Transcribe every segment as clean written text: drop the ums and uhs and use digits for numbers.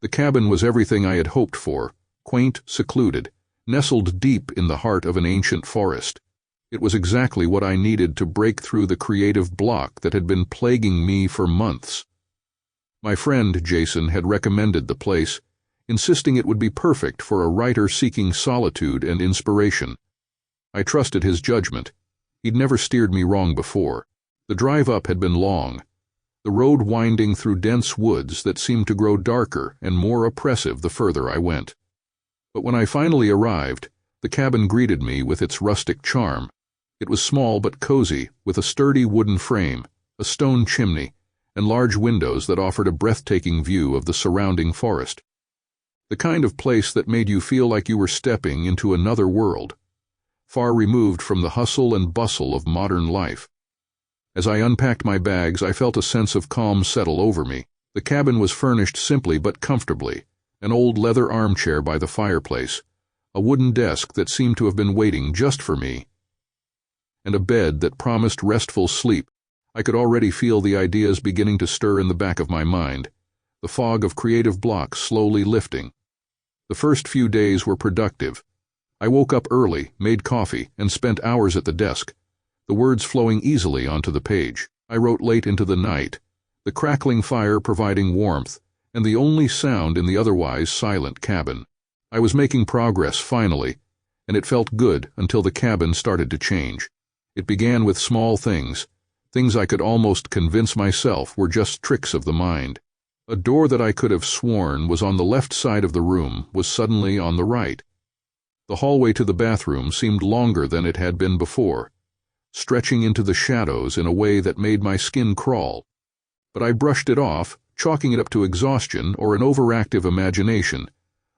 The cabin was everything I had hoped for, quaint, secluded, nestled deep in the heart of an ancient forest. It was exactly what I needed to break through the creative block that had been plaguing me for months. My friend Jason had recommended the place, insisting it would be perfect for a writer seeking solitude and inspiration. I trusted his judgment. He'd never steered me wrong before. The drive up had been long, the road winding through dense woods that seemed to grow darker and more oppressive the further I went. But when I finally arrived, the cabin greeted me with its rustic charm. It was small but cozy, with a sturdy wooden frame, a stone chimney, and large windows that offered a breathtaking view of the surrounding forest. The kind of place that made you feel like you were stepping into another world, far removed from the hustle and bustle of modern life. As I unpacked my bags, I felt a sense of calm settle over me. The cabin was furnished simply but comfortably, an old leather armchair by the fireplace, a wooden desk that seemed to have been waiting just for me, and a bed that promised restful sleep. I could already feel the ideas beginning to stir in the back of my mind, the fog of creative blocks slowly lifting. The first few days were productive. I woke up early, made coffee, and spent hours at the desk, the words flowing easily onto the page. I wrote late into the night, the crackling fire providing warmth, and the only sound in the otherwise silent cabin. I was making progress finally, and it felt good until the cabin started to change. It began with small things I could almost convince myself were just tricks of the mind. A door that I could have sworn was on the left side of the room was suddenly on the right. The hallway to the bathroom seemed longer than it had been before, stretching into the shadows in a way that made my skin crawl. But I brushed it off, chalking it up to exhaustion or an overactive imagination,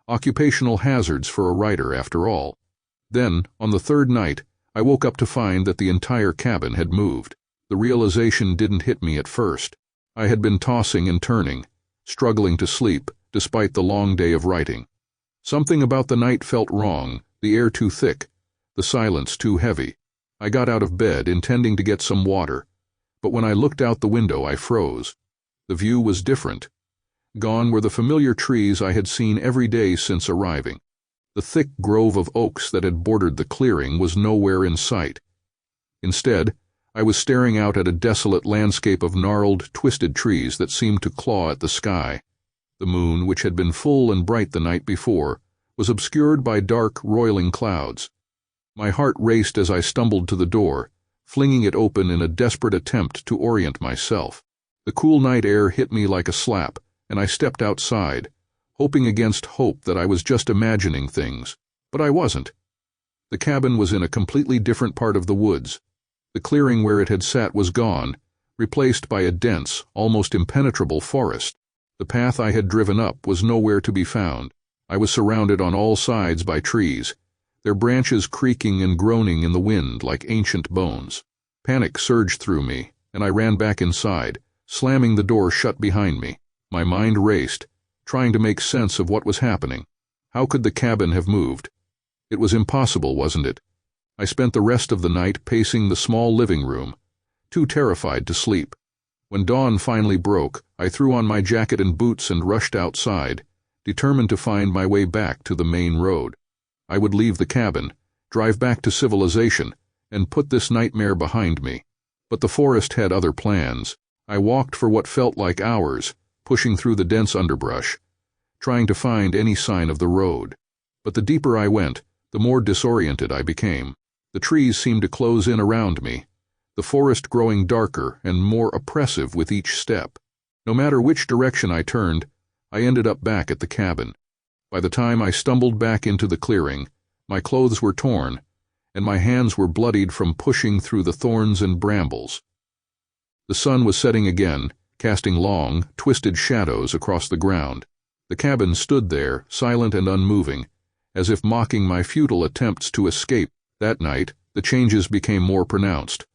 occupational hazards for a writer after all. Then, on the third night, I woke up to find that the entire cabin had moved. The realization didn't hit me at first. I had been tossing and turning, struggling to sleep despite the long day of writing. Something about the night felt wrong, the air too thick, the silence too heavy. I got out of bed intending to get some water, but when I looked out the window I froze. The view was different. Gone were the familiar trees I had seen every day since arriving. The thick grove of oaks that had bordered the clearing was nowhere in sight. Instead, I was staring out at a desolate landscape of gnarled, twisted trees that seemed to claw at the sky. The moon, which had been full and bright the night before, was obscured by dark, roiling clouds. My heart raced as I stumbled to the door, flinging it open in a desperate attempt to orient myself. The cool night air hit me like a slap, and I stepped outside, hoping against hope that I was just imagining things. But I wasn't. The cabin was in a completely different part of the woods. The clearing where it had sat was gone, replaced by a dense, almost impenetrable forest. The path I had driven up was nowhere to be found. I was surrounded on all sides by trees, their branches creaking and groaning in the wind like ancient bones. Panic surged through me, and I ran back inside, slamming the door shut behind me. My mind raced, trying to make sense of what was happening. How could the cabin have moved? It was impossible, wasn't it? I spent the rest of the night pacing the small living room, too terrified to sleep. When dawn finally broke, I threw on my jacket and boots and rushed outside, determined to find my way back to the main road. I would leave the cabin, drive back to civilization, and put this nightmare behind me. But the forest had other plans. I walked for what felt like hours, pushing through the dense underbrush, trying to find any sign of the road. But the deeper I went, the more disoriented I became. The trees seemed to close in around me, the forest growing darker and more oppressive with each step. No matter which direction I turned, I ended up back at the cabin. By the time I stumbled back into the clearing, my clothes were torn, and my hands were bloodied from pushing through the thorns and brambles. The sun was setting again, casting long, twisted shadows across the ground. The cabin stood there, silent and unmoving, as if mocking my futile attempts to escape. That night, the changes became more pronounced.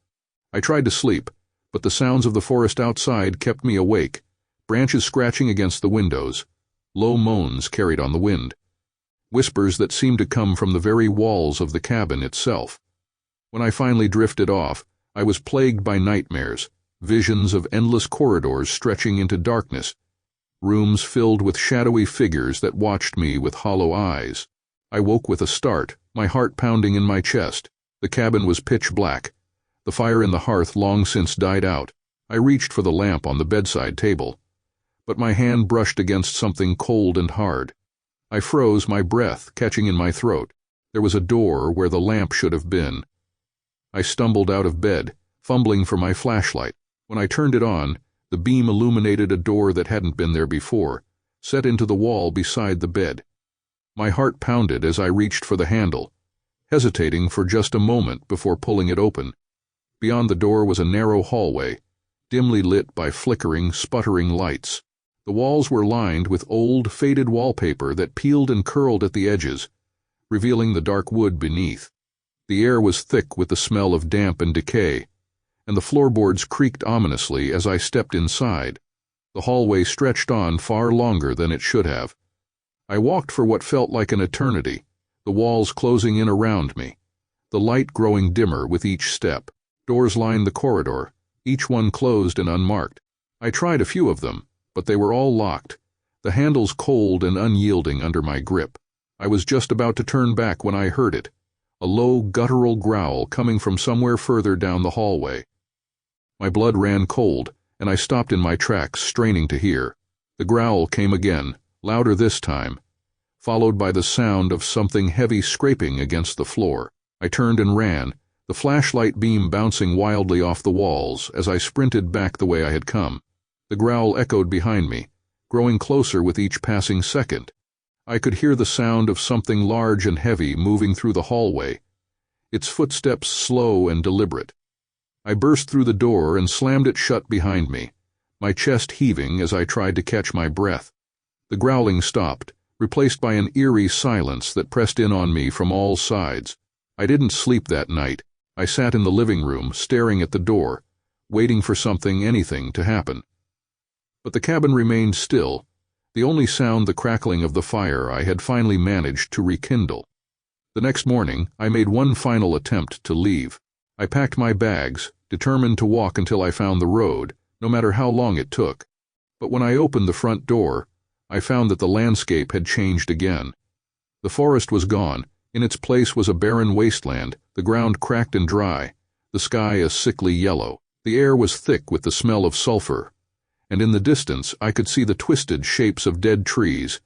I tried to sleep, but the sounds of the forest outside kept me awake, branches scratching against the windows, low moans carried on the wind, whispers that seemed to come from the very walls of the cabin itself. When I finally drifted off, I was plagued by nightmares, visions of endless corridors stretching into darkness, rooms filled with shadowy figures that watched me with hollow eyes. I woke with a start, my heart pounding in my chest. The cabin was pitch black, the fire in the hearth long since died out. I reached for the lamp on the bedside table, but my hand brushed against something cold and hard. I froze, my breath catching in my throat. There was a door where the lamp should have been. I stumbled out of bed, fumbling for my flashlight. When I turned it on, the beam illuminated a door that hadn't been there before, set into the wall beside the bed. My heart pounded as I reached for the handle, hesitating for just a moment before pulling it open. Beyond the door was a narrow hallway, dimly lit by flickering, sputtering lights. The walls were lined with old, faded wallpaper that peeled and curled at the edges, revealing the dark wood beneath. The air was thick with the smell of damp and decay, and the floorboards creaked ominously as I stepped inside. The hallway stretched on far longer than it should have. I walked for what felt like an eternity, the walls closing in around me, the light growing dimmer with each step. Doors lined the corridor, each one closed and unmarked. I tried a few of them, but they were all locked, the handles cold and unyielding under my grip. I was just about to turn back when I heard it, a low, guttural growl coming from somewhere further down the hallway. My blood ran cold, and I stopped in my tracks, straining to hear. The growl came again, louder this time, followed by the sound of something heavy scraping against the floor. I turned and ran, the flashlight beam bouncing wildly off the walls as I sprinted back the way I had come. The growl echoed behind me, growing closer with each passing second. I could hear the sound of something large and heavy moving through the hallway, its footsteps slow and deliberate. I burst through the door and slammed it shut behind me, my chest heaving as I tried to catch my breath. The growling stopped, replaced by an eerie silence that pressed in on me from all sides. I didn't sleep that night. I sat in the living room, staring at the door, waiting for something, anything, to happen. But the cabin remained still, the only sound the crackling of the fire I had finally managed to rekindle. The next morning, I made one final attempt to leave. I packed my bags, determined to walk until I found the road, no matter how long it took. But when I opened the front door, I found that the landscape had changed again. The forest was gone. In its place was a barren wasteland, the ground cracked and dry, the sky a sickly yellow. The air was thick with the smell of sulfur, and in the distance I could see the twisted shapes of dead trees,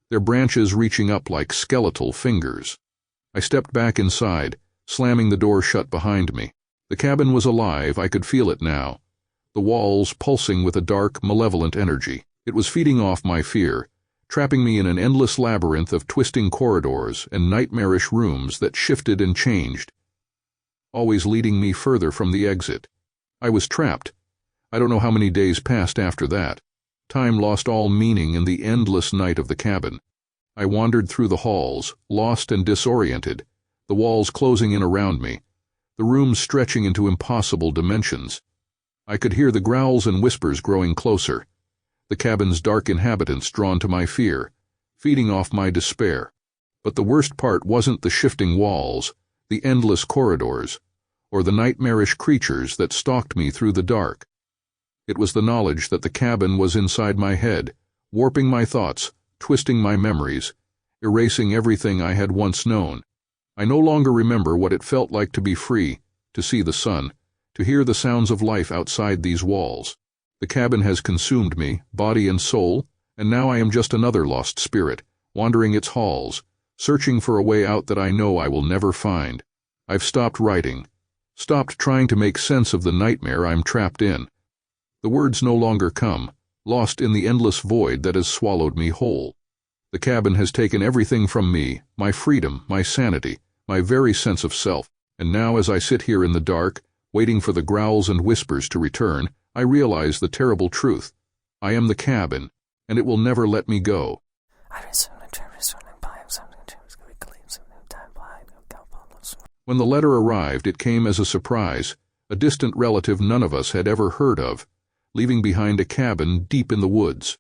their branches reaching up like skeletal fingers. I stepped back inside, slamming the door shut behind me. The cabin was alive, I could feel it now, the walls pulsing with a dark, malevolent energy. It was feeding off my fear, trapping me in an endless labyrinth of twisting corridors and nightmarish rooms that shifted and changed, always leading me further from the exit. I was trapped. I don't know how many days passed after that. Time lost all meaning in the endless night of the cabin. I wandered through the halls, lost and disoriented, the walls closing in around me, the rooms stretching into impossible dimensions. I could hear the growls and whispers growing closer, the cabin's dark inhabitants drawn to my fear, feeding off my despair. But the worst part wasn't the shifting walls, the endless corridors, or the nightmarish creatures that stalked me through the dark. It was the knowledge that the cabin was inside my head, warping my thoughts, twisting my memories, erasing everything I had once known. I no longer remember what it felt like to be free, to see the sun, to hear the sounds of life outside these walls. The cabin has consumed me, body and soul, and now I am just another lost spirit, wandering its halls, searching for a way out that I know I will never find. I've stopped writing, stopped trying to make sense of the nightmare I'm trapped in. The words no longer come, lost in the endless void that has swallowed me whole. The cabin has taken everything from me, my freedom, my sanity, my very sense of self, and now as I sit here in the dark, waiting for the growls and whispers to return, I realize the terrible truth. I am the cabin, and it will never let me go. When the letter arrived, it came as a surprise, a distant relative none of us had ever heard of, leaving behind a cabin deep in the woods.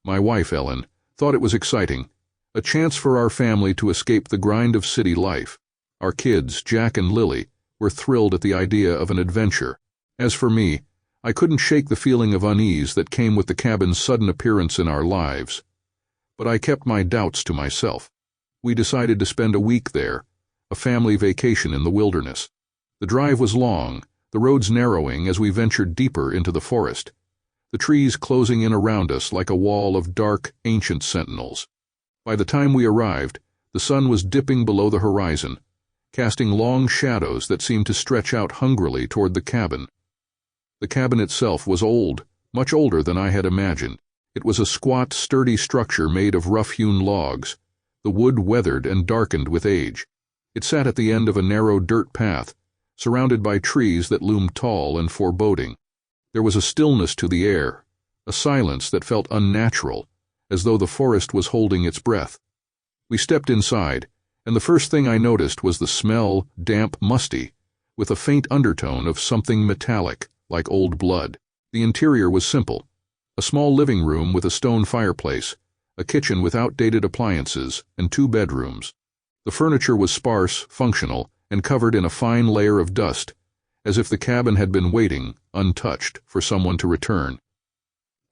My wife, Ellen, thought it was exciting, a chance for our family to escape the grind of city life. Our kids, Jack and Lily, were thrilled at the idea of an adventure. As for me, I couldn't shake the feeling of unease that came with the cabin's sudden appearance in our lives. But I kept my doubts to myself. We decided to spend a week there, a family vacation in the wilderness. The drive was long, the roads narrowing as we ventured deeper into the forest, the trees closing in around us like a wall of dark, ancient sentinels. By the time we arrived, the sun was dipping below the horizon, casting long shadows that seemed to stretch out hungrily toward the cabin. The cabin itself was old, much older than I had imagined. It was a squat, sturdy structure made of rough-hewn logs, the wood weathered and darkened with age. It sat at the end of a narrow dirt path, surrounded by trees that loomed tall and foreboding. There was a stillness to the air, a silence that felt unnatural, as though the forest was holding its breath. We stepped inside, and the first thing I noticed was the smell, damp, musty, with a faint undertone of something metallic, like old blood. The interior was simple: a small living room with a stone fireplace, a kitchen with outdated appliances, and 2 bedrooms. The furniture was sparse, functional, and covered in a fine layer of dust, as if the cabin had been waiting, untouched, for someone to return.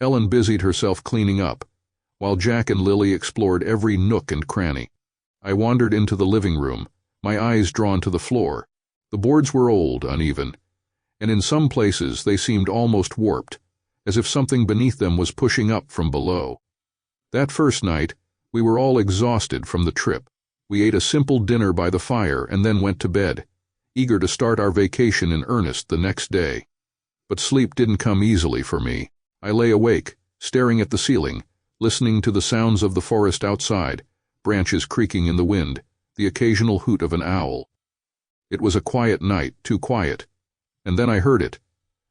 Ellen busied herself cleaning up, while Jack and Lily explored every nook and cranny. I wandered into the living room, my eyes drawn to the floor. The boards were old, uneven, and in some places they seemed almost warped, as if something beneath them was pushing up from below. That first night, we were all exhausted from the trip. We ate a simple dinner by the fire and then went to bed, eager to start our vacation in earnest the next day. But sleep didn't come easily for me. I lay awake, staring at the ceiling, listening to the sounds of the forest outside, branches creaking in the wind, the occasional hoot of an owl. It was a quiet night, too quiet. And then I heard it,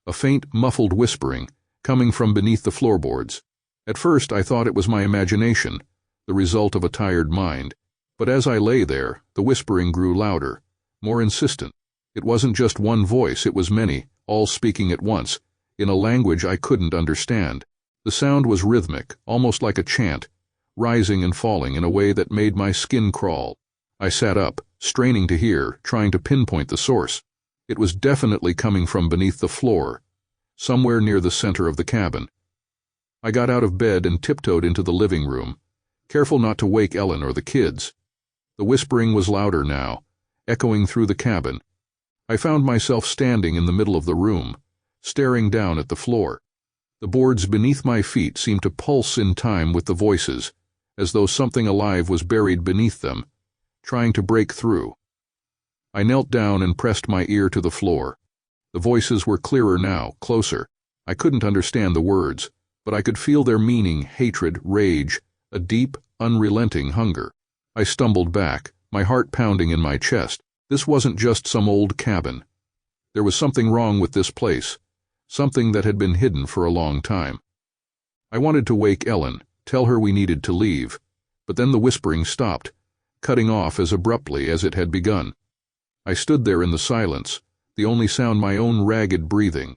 a faint, muffled whispering, coming from beneath the floorboards. At first I thought it was my imagination, the result of a tired mind. But as I lay there, the whispering grew louder, more insistent. It wasn't just one voice, it was many, all speaking at once, in a language I couldn't understand. The sound was rhythmic, almost like a chant, rising and falling in a way that made my skin crawl. I sat up, straining to hear, trying to pinpoint the source. It was definitely coming from beneath the floor, somewhere near the center of the cabin. I got out of bed and tiptoed into the living room, careful not to wake Ellen or the kids. The whispering was louder now, echoing through the cabin. I found myself standing in the middle of the room, staring down at the floor. The boards beneath my feet seemed to pulse in time with the voices, as though something alive was buried beneath them, trying to break through. I knelt down and pressed my ear to the floor. The voices were clearer now, closer. I couldn't understand the words, but I could feel their meaning: hatred, rage, a deep, unrelenting hunger. I stumbled back, my heart pounding in my chest. This wasn't just some old cabin. There was something wrong with this place, something that had been hidden for a long time. I wanted to wake Ellen, tell her we needed to leave, but then the whispering stopped, cutting off as abruptly as it had begun. I stood there in the silence, the only sound my own ragged breathing.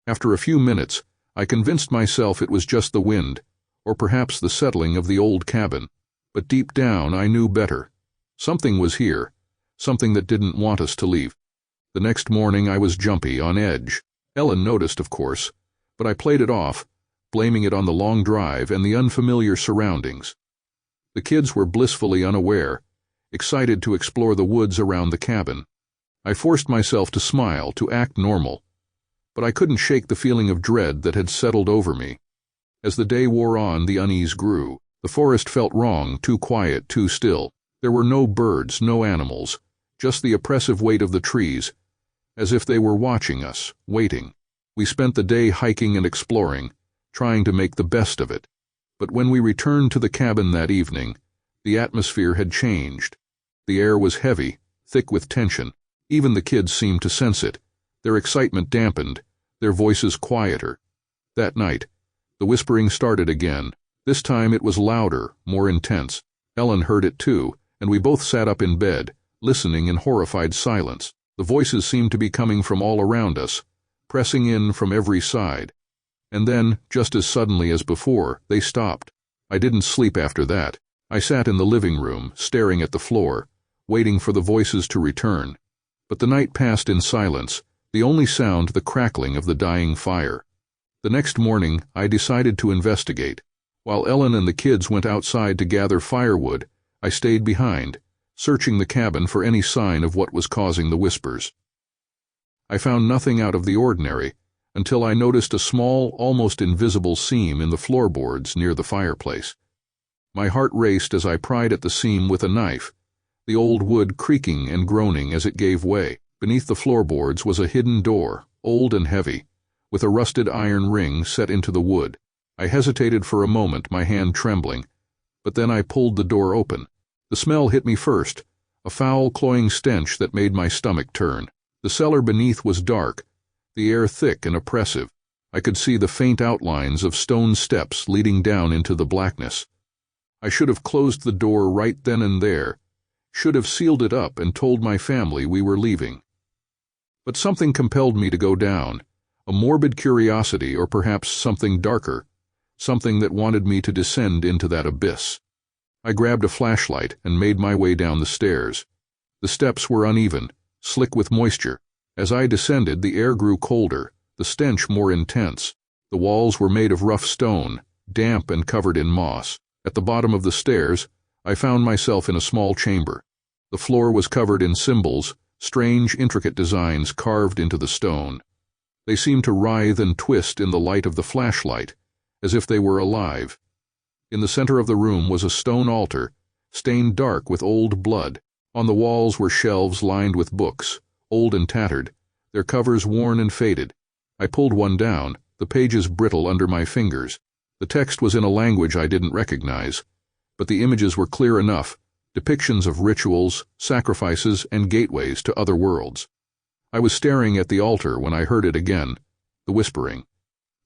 After a few minutes, I convinced myself it was just the wind, or perhaps the settling of the old cabin. But deep down I knew better. Something was here, something that didn't want us to leave. The next morning I was jumpy, on edge. Ellen noticed, of course, but I played it off, blaming it on the long drive and the unfamiliar surroundings. The kids were blissfully unaware, excited to explore the woods around the cabin. I forced myself to smile, to act normal, but I couldn't shake the feeling of dread that had settled over me. As the day wore on, the unease grew. The forest felt wrong, too quiet, too still. There were no birds, no animals, just the oppressive weight of the trees, as if they were watching us, waiting. We spent the day hiking and exploring, trying to make the best of it. But when we returned to the cabin that evening, the atmosphere had changed. The air was heavy, thick with tension. Even the kids seemed to sense it, their excitement dampened, their voices quieter. That night, the whispering started again. This time it was louder, more intense. Ellen heard it too, and we both sat up in bed, listening in horrified silence. The voices seemed to be coming from all around us, pressing in from every side. And then, just as suddenly as before, they stopped. I didn't sleep after that. I sat in the living room, staring at the floor, waiting for the voices to return. But the night passed in silence, the only sound the crackling of the dying fire. The next morning, I decided to investigate. While Ellen and the kids went outside to gather firewood, I stayed behind, searching the cabin for any sign of what was causing the whispers. I found nothing out of the ordinary until I noticed a small, almost invisible seam in the floorboards near the fireplace. My heart raced as I pried at the seam with a knife, the old wood creaking and groaning as it gave way. Beneath the floorboards was a hidden door, old and heavy, with a rusted iron ring set into the wood. I hesitated for a moment, my hand trembling, but then I pulled the door open. The smell hit me first, a foul, cloying stench that made my stomach turn. The cellar beneath was dark, the air thick and oppressive. I could see the faint outlines of stone steps leading down into the blackness. I should have closed the door right then and there, should have sealed it up and told my family we were leaving. But something compelled me to go down, a morbid curiosity, or perhaps something darker, something that wanted me to descend into that abyss. I grabbed a flashlight and made my way down the stairs. The steps were uneven, slick with moisture. As I descended, the air grew colder, the stench more intense. The walls were made of rough stone, damp and covered in moss. At the bottom of the stairs, I found myself in a small chamber. The floor was covered in symbols, strange, intricate designs carved into the stone. They seemed to writhe and twist in the light of the flashlight, as if they were alive. In the center of the room was a stone altar, stained dark with old blood. On the walls were shelves lined with books, old and tattered, their covers worn and faded. I pulled one down, the pages brittle under my fingers. The text was in a language I didn't recognize, but the images were clear enough, depictions of rituals, sacrifices, and gateways to other worlds. I was staring at the altar when I heard it again, the whispering.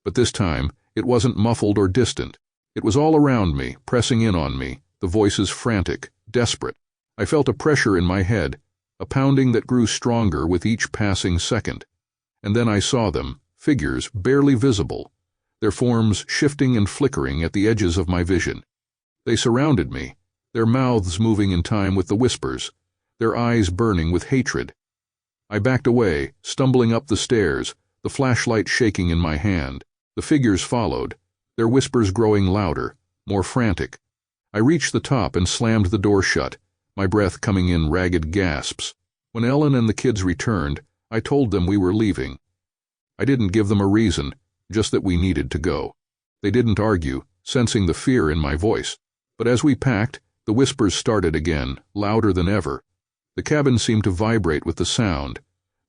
But this time, it wasn't muffled or distant. It was all around me, pressing in on me, the voices frantic, desperate. I felt a pressure in my head, a pounding that grew stronger with each passing second. And then I saw them, figures barely visible, their forms shifting and flickering at the edges of my vision. They surrounded me, their mouths moving in time with the whispers, their eyes burning with hatred. I backed away, stumbling up the stairs, the flashlight shaking in my hand. The figures followed, their whispers growing louder, more frantic. I reached the top and slammed the door shut, my breath coming in ragged gasps. When Ellen and the kids returned, I told them we were leaving. I didn't give them a reason, just that we needed to go. They didn't argue, sensing the fear in my voice. But as we packed, the whispers started again, louder than ever. The cabin seemed to vibrate with the sound,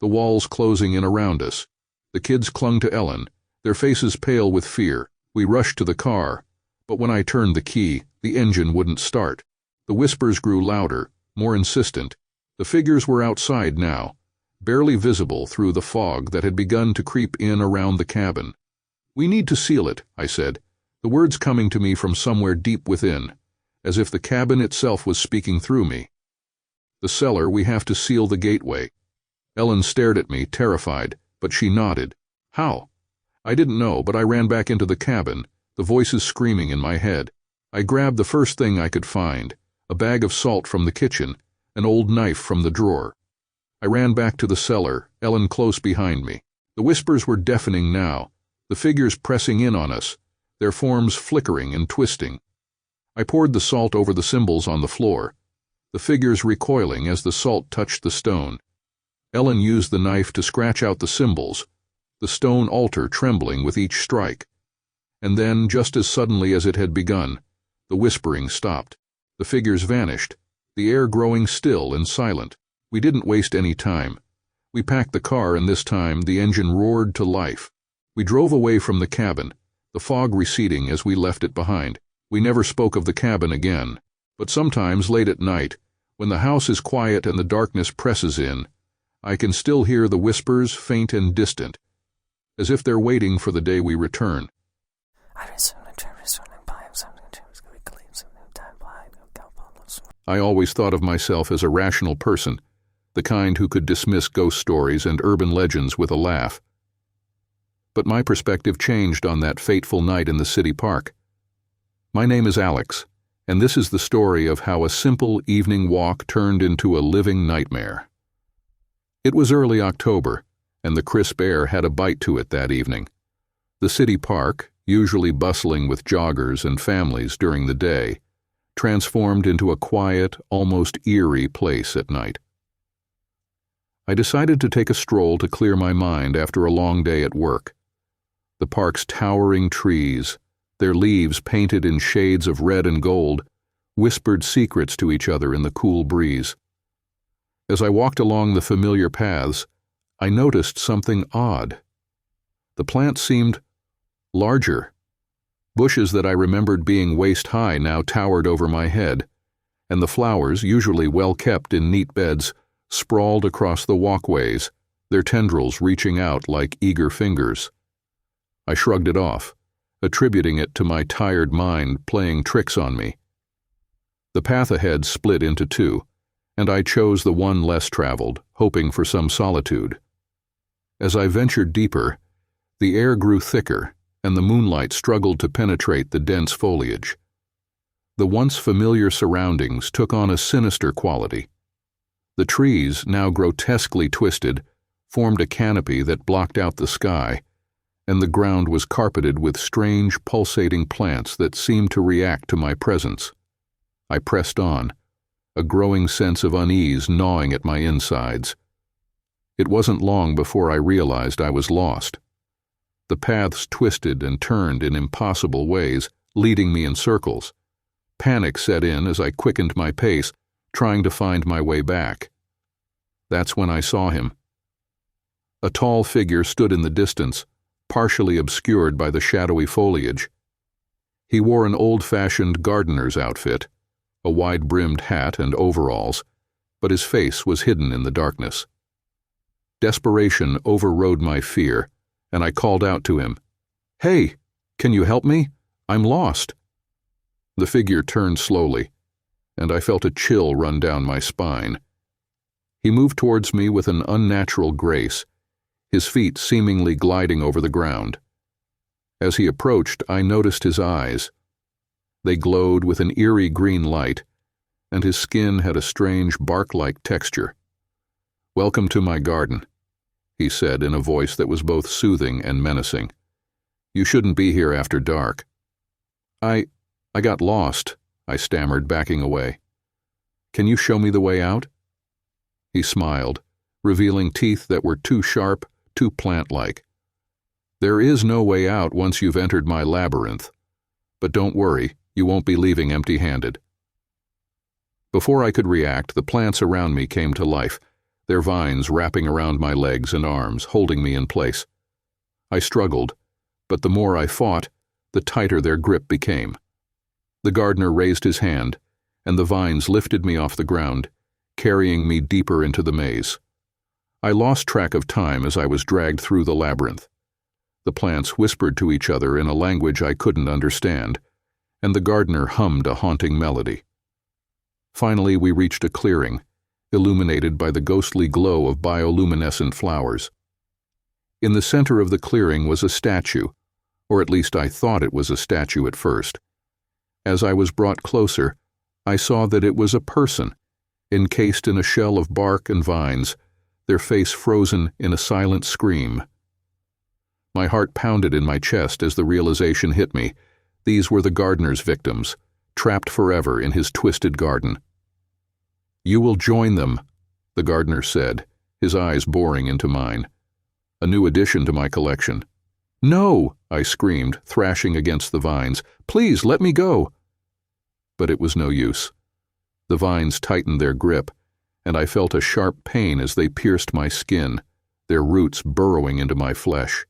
the walls closing in around us. The kids clung to Ellen, their faces pale with fear. We rushed to the car, but when I turned the key, the engine wouldn't start. The whispers grew louder, more insistent. The figures were outside now, barely visible through the fog that had begun to creep in around the cabin. "We need to seal it," I said, the words coming to me from somewhere deep within, as if the cabin itself was speaking through me. "The cellar, we have to seal the gateway." Ellen stared at me, terrified, but she nodded. "How?" I didn't know, but I ran back into the cabin, the voices screaming in my head. I grabbed the first thing I could find, a bag of salt from the kitchen, an old knife from the drawer. I ran back to the cellar, Ellen close behind me. The whispers were deafening now, the figures pressing in on us, their forms flickering and twisting. I poured the salt over the symbols on the floor, the figures recoiling as the salt touched the stone. Ellen used the knife to scratch out the symbols, the stone altar trembling with each strike. And then, just as suddenly as it had begun, the whispering stopped. The figures vanished, the air growing still and silent. We didn't waste any time. We packed the car, and this time the engine roared to life. We drove away from the cabin, the fog receding as we left it behind. We never spoke of the cabin again, but sometimes late at night, when the house is quiet and the darkness presses in, I can still hear the whispers, faint and distant, as if they're waiting for the day we return. I always thought of myself as a rational person, the kind who could dismiss ghost stories and urban legends with a laugh. But my perspective changed on that fateful night in the city park. My name is Alex, and this is the story of how a simple evening walk turned into a living nightmare. It was early October, and the crisp air had a bite to it that evening. The city park, usually bustling with joggers and families during the day, transformed into a quiet, almost eerie place at night. I decided to take a stroll to clear my mind after a long day at work. The park's towering trees, their leaves painted in shades of red and gold, whispered secrets to each other in the cool breeze. As I walked along the familiar paths, I noticed something odd. The plants seemed larger. Bushes that I remembered being waist-high now towered over my head, and the flowers, usually well kept in neat beds, sprawled across the walkways, their tendrils reaching out like eager fingers. I shrugged it off, attributing it to my tired mind playing tricks on me. The path ahead split into two, and I chose the one less traveled, hoping for some solitude. As I ventured deeper, the air grew thicker, and the moonlight struggled to penetrate the dense foliage. The once familiar surroundings took on a sinister quality. The trees, now grotesquely twisted, formed a canopy that blocked out the sky, and the ground was carpeted with strange, pulsating plants that seemed to react to my presence. I pressed on, a growing sense of unease gnawing at my insides. It wasn't long before I realized I was lost. The paths twisted and turned in impossible ways, leading me in circles. Panic set in as I quickened my pace, trying to find my way back. That's when I saw him. A tall figure stood in the distance, partially obscured by the shadowy foliage. He wore an old-fashioned gardener's outfit, a wide-brimmed hat and overalls, but his face was hidden in the darkness. Desperation overrode my fear, and I called out to him, "Hey, can you help me? I'm lost." The figure turned slowly, and I felt a chill run down my spine. He moved towards me with an unnatural grace, his feet seemingly gliding over the ground. As he approached, I noticed his eyes. They glowed with an eerie green light, and his skin had a strange bark-like texture. "Welcome to my garden," he said in a voice that was both soothing and menacing. "You shouldn't be here after dark." I got lost," I stammered, backing away. "Can you show me the way out?" He smiled, revealing teeth that were too sharp, too plant-like. "There is no way out once you've entered my labyrinth. But don't worry, you won't be leaving empty-handed." Before I could react, the plants around me came to life, their vines wrapping around my legs and arms, holding me in place. I struggled, but the more I fought, the tighter their grip became. The gardener raised his hand, and the vines lifted me off the ground, carrying me deeper into the maze. I lost track of time as I was dragged through the labyrinth. The plants whispered to each other in a language I couldn't understand, and the gardener hummed a haunting melody. Finally, we reached a clearing, illuminated by the ghostly glow of bioluminescent flowers. In the center of the clearing was a statue, or at least I thought it was a statue at first. As I was brought closer, I saw that it was a person, encased in a shell of bark and vines, their face frozen in a silent scream. My heart pounded in my chest as the realization hit me. These were the gardener's victims, trapped forever in his twisted garden. "You will join them," the gardener said, his eyes boring into mine. "A new addition to my collection." "No!" I screamed, thrashing against the vines. "Please, let me go!" But it was no use. The vines tightened their grip, and I felt a sharp pain as they pierced my skin, their roots burrowing into my flesh.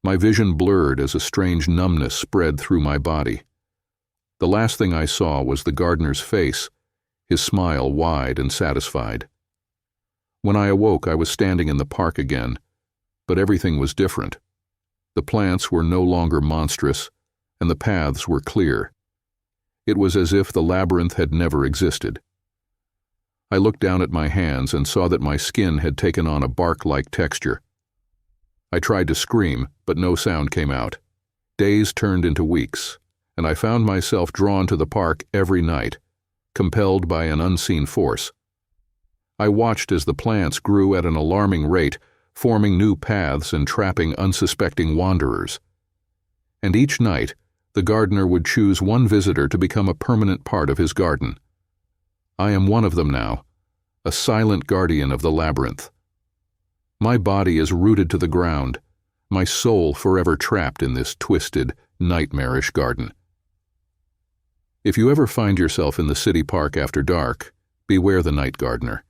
My vision blurred as a strange numbness spread through my body. The last thing I saw was the gardener's face, his smile wide and satisfied. When I awoke, I was standing in the park again, but everything was different. The plants were no longer monstrous, and the paths were clear. It was as if the labyrinth had never existed. I looked down at my hands and saw that my skin had taken on a bark-like texture. I tried to scream, but no sound came out. Days turned into weeks, and I found myself drawn to the park every night, compelled by an unseen force. I watched as the plants grew at an alarming rate, forming new paths and trapping unsuspecting wanderers. And each night, the gardener would choose one visitor to become a permanent part of his garden. I am one of them now, a silent guardian of the labyrinth. My body is rooted to the ground, my soul forever trapped in this twisted, nightmarish garden. If you ever find yourself in the city park after dark, beware the night gardener.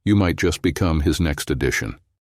You might just become his next addition.